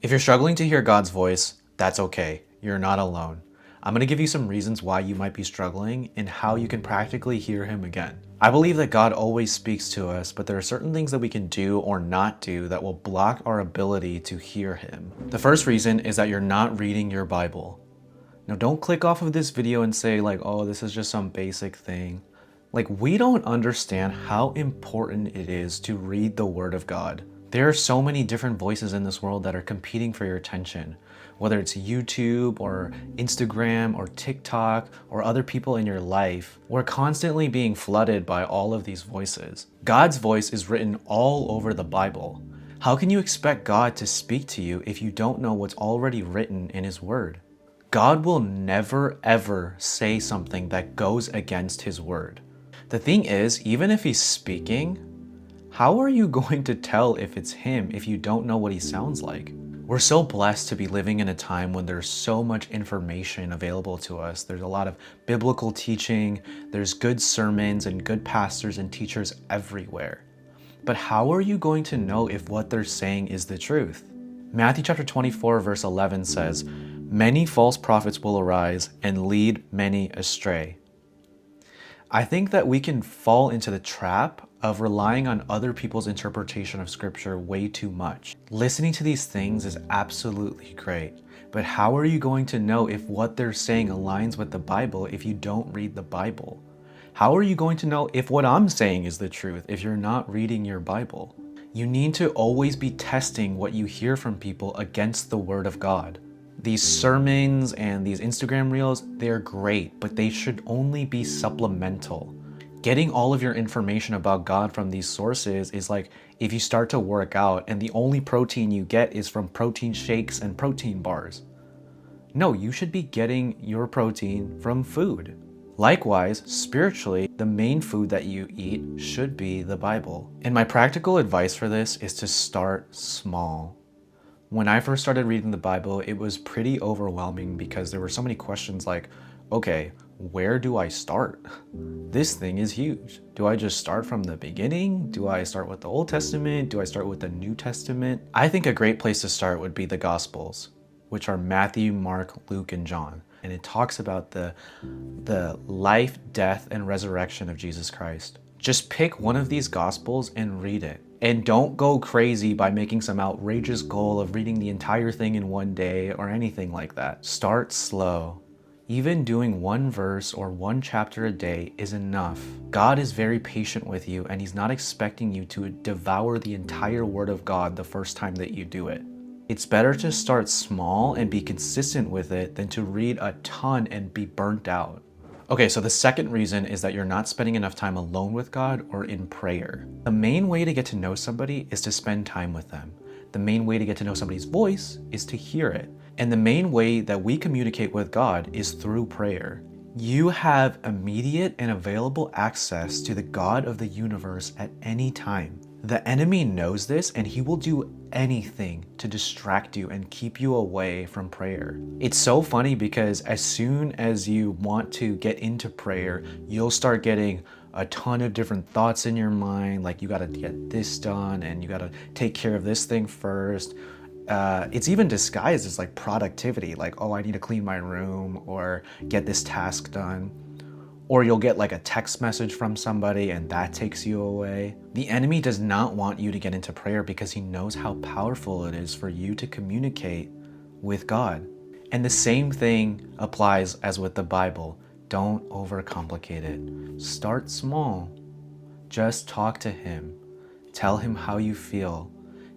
If you're struggling to hear God's voice, that's okay. You're not alone. I'm going to give you some reasons why you might be struggling and how you can practically hear Him again. I believe that God always speaks to us, but there are certain things that we can do or not do that will block our ability to hear Him. The first reason is that you're not reading your Bible. Now, don't click off of this video and say like, oh, this is just some basic thing. Like, we don't understand how important it is to read the Word of God. There are so many different voices in this world that are competing for your attention, whether it's YouTube or Instagram or TikTok or other people in your life. We're constantly being flooded by all of these voices. God's voice is written all over the Bible. How can you expect God to speak to you if you don't know what's already written in His Word? God will never ever say something that goes against His Word. The thing is, even if He's speaking, how are you going to tell if it's Him if you don't know what He sounds like? We're so blessed to be living in a time when there's so much information available to us. There's a lot of biblical teaching, there's good sermons and good pastors and teachers everywhere. But how are you going to know if what they're saying is the truth? Matthew chapter 24 verse 11 says, "Many false prophets will arise and lead many astray." I think that we can fall into the trap of relying on other people's interpretation of scripture way too much. Listening to these things is absolutely great, but how are you going to know if what they're saying aligns with the Bible if you don't read the Bible? How are you going to know if what I'm saying is the truth if you're not reading your Bible? You need to always be testing what you hear from people against the Word of God. These sermons and these Instagram reels, they're great, but they should only be supplemental. Getting all of your information about God from these sources is like if you start to work out and the only protein you get is from protein shakes and protein bars. No, you should be getting your protein from food. Likewise, spiritually, the main food that you eat should be the Bible. And my practical advice for this is to start small. When I first started reading the Bible, it was pretty overwhelming because there were so many questions like, okay, where do I start? This thing is huge. Do I just start from the beginning? Do I start with the Old Testament? Do I start with the New Testament? I think a great place to start would be the Gospels, which are Matthew, Mark, Luke, and John. And it talks about the life, death, and resurrection of Jesus Christ. Just pick one of these Gospels and read it. And don't go crazy by making some outrageous goal of reading the entire thing in one day or anything like that. Start slow. Even doing one verse or one chapter a day is enough. God is very patient with you, and He's not expecting you to devour the entire Word of God the first time that you do it. It's better to start small and be consistent with it than to read a ton and be burnt out. Okay, so the second reason is that you're not spending enough time alone with God or in prayer. The main way to get to know somebody is to spend time with them. The main way to get to know somebody's voice is to hear it. And the main way that we communicate with God is through prayer. You have immediate and available access to the God of the universe at any time. The enemy knows this, and he will do anything to distract you and keep you away from prayer. It's so funny because as soon as you want to get into prayer, you'll start getting a ton of different thoughts in your mind, like you gotta get this done and you gotta take care of this thing first. It's even disguised as like productivity, like, oh, I need to clean my room or get this task done. Or you'll get like a text message from somebody and that takes you away. The enemy does not want you to get into prayer because he knows how powerful it is for you to communicate with God. And the same thing applies as with the Bible. Don't overcomplicate it. Start small. Just talk to Him. Tell Him how you feel.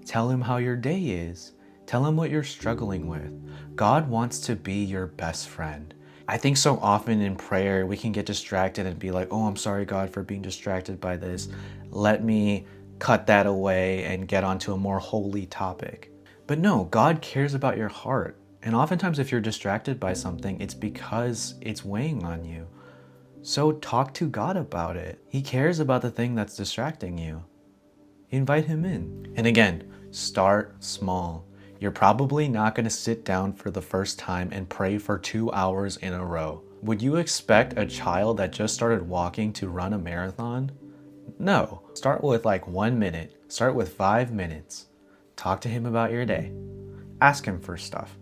Tell Him how your day is. Tell Him what you're struggling with. God wants to be your best friend. I think so often in prayer, we can get distracted and be like, oh, I'm sorry, God, for being distracted by this. Let me cut that away and get onto a more holy topic. But no, God cares about your heart. And oftentimes if you're distracted by something, it's because it's weighing on you. So talk to God about it. He cares about the thing that's distracting you. Invite Him in. And again, start small. You're probably not going to sit down for the first time and pray for 2 hours in a row. Would you expect a child that just started walking to run a marathon? No. Start with like 1 minute. Start with 5 minutes. Talk to Him about your day. Ask him for stuff.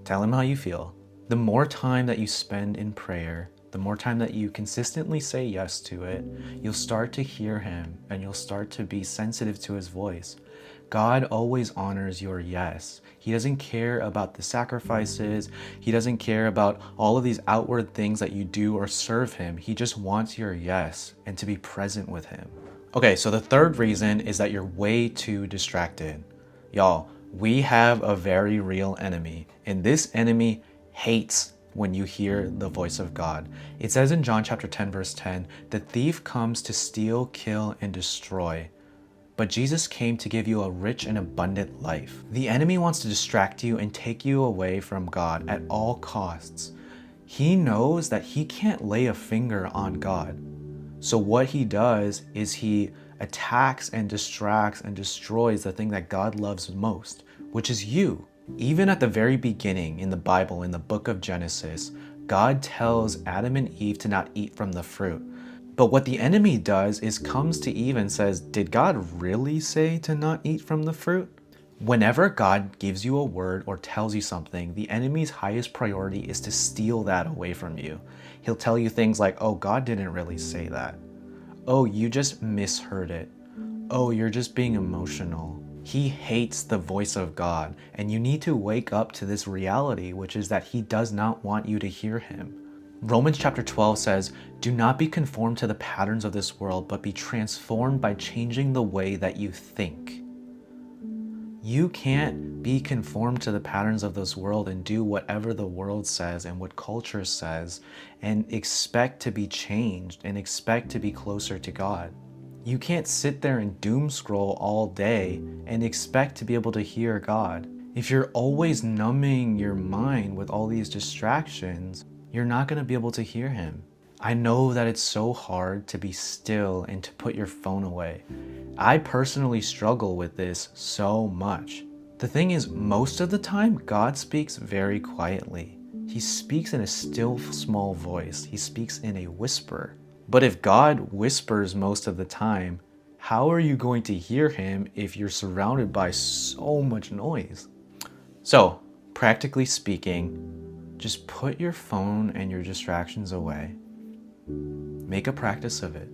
Tell him how you feel. The more time that you spend in prayer, the more time that you consistently say yes to it, you'll start to hear him and you'll start to be sensitive to his voice. God always honors your yes. He doesn't care about the sacrifices. He doesn't care about all of these outward things that you do or serve him. He just wants your yes and to be present with him. Okay, so the third reason is that you're way too distracted. Y'all, we have a very real enemy, and this enemy hates when you hear the voice of God. It says in John chapter 10, verse 10, the thief comes to steal, kill, and destroy. But Jesus came to give you a rich and abundant life. The enemy wants to distract you and take you away from God at all costs. He knows that he can't lay a finger on God. So what he does is he attacks and distracts and destroys the thing that God loves most, which is you. Even at the very beginning in the Bible, in the book of Genesis, God tells Adam and Eve to not eat from the fruit. But what the enemy does is comes to Eve and says, did God really say to not eat from the fruit? Whenever God gives you a word or tells you something, the enemy's highest priority is to steal that away from you. He'll tell you things like, oh, God didn't really say that. Oh, you just misheard it. Oh, you're just being emotional. He hates the voice of God, and you need to wake up to this reality, which is that he does not want you to hear him. Romans chapter 12 says, do not be conformed to the patterns of this world, but be transformed by changing the way that you think. You can't be conformed to the patterns of this world and do whatever the world says and what culture says and expect to be changed and expect to be closer to God. You can't sit there and doom scroll all day and expect to be able to hear God. If you're always numbing your mind with all these distractions, you're not going to be able to hear him. I know that it's so hard to be still and to put your phone away. I personally struggle with this so much. The thing is, most of the time, God speaks very quietly. He speaks in a still, small voice. He speaks in a whisper. But if God whispers most of the time, how are you going to hear him if you're surrounded by so much noise? So, practically speaking, just put your phone and your distractions away. Make a practice of it.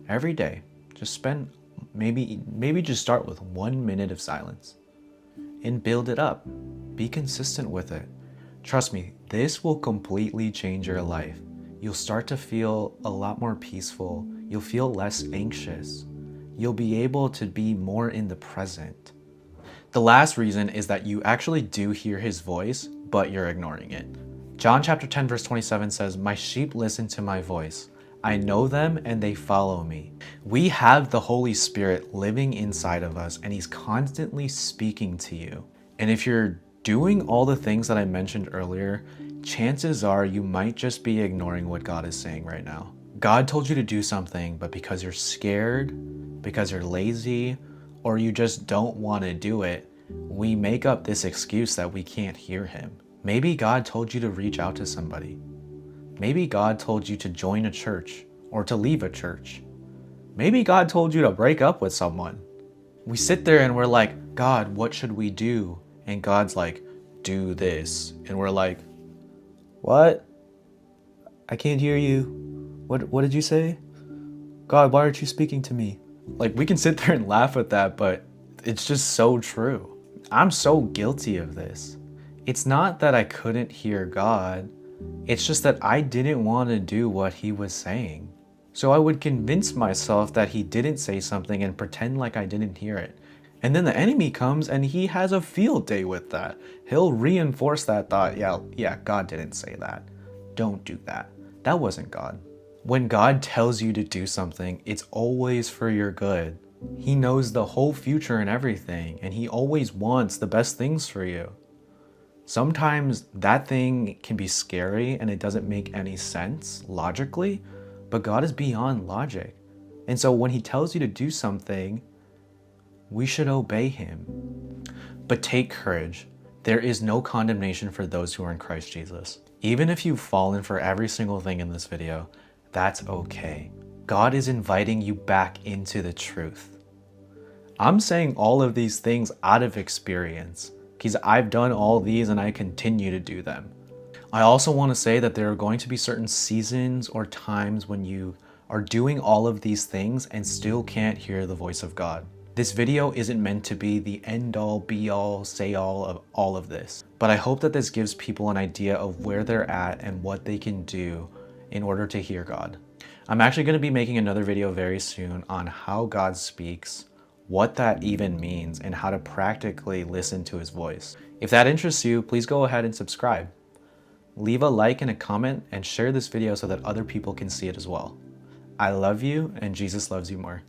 Every day, just spend, maybe just start with 1 minute of silence and build it up. Be consistent with it. Trust me, this will completely change your life. You'll start to feel a lot more peaceful. You'll feel less anxious. You'll be able to be more in the present. The last reason is that you actually do hear his voice, but you're ignoring it. John chapter 10 verse 27 says, my sheep listen to my voice. I know them and they follow me. We have the Holy Spirit living inside of us and he's constantly speaking to you. And if you're doing all the things that I mentioned earlier, chances are you might just be ignoring what God is saying right now. God told you to do something, but because you're scared, because you're lazy, or you just don't want to do it, we make up this excuse that we can't hear him. Maybe God told you to reach out to somebody. Maybe God told you to join a church or to leave a church. Maybe God told you to break up with someone. We sit there and we're like, God, what should we do? And God's like, do this. And we're like, what? I can't hear you. What did you say? God, why aren't you speaking to me? Like, we can sit there and laugh at that, but it's just so true. I'm so guilty of this. It's not that I couldn't hear God. It's just that I didn't want to do what he was saying. So I would convince myself that he didn't say something and pretend like I didn't hear it. And then the enemy comes and he has a field day with that. He'll reinforce that thought, yeah, God didn't say that. Don't do that. That wasn't God. When God tells you to do something, it's always for your good. He knows the whole future and everything, and he always wants the best things for you. Sometimes that thing can be scary and it doesn't make any sense logically, but God is beyond logic. And so when he tells you to do something, we should obey him. But take courage. There is no condemnation for those who are in Christ Jesus. Even if you've fallen for every single thing in this video, that's okay. God is inviting you back into the truth. I'm saying all of these things out of experience. because I've done all these and I continue to do them. I also want to say that there are going to be certain seasons or times when you are doing all of these things and still can't hear the voice of God. This video isn't meant to be the end all, be all, say all of all of this, but I hope that this gives people an idea of where they're at and what they can do in order to hear God. I'm actually going to be making another video very soon on how God speaks, what that even means, and how to practically listen to his voice. If that interests you, please go ahead and subscribe. Leave a like and a comment and share this video so that other people can see it as well. I love you and Jesus loves you more.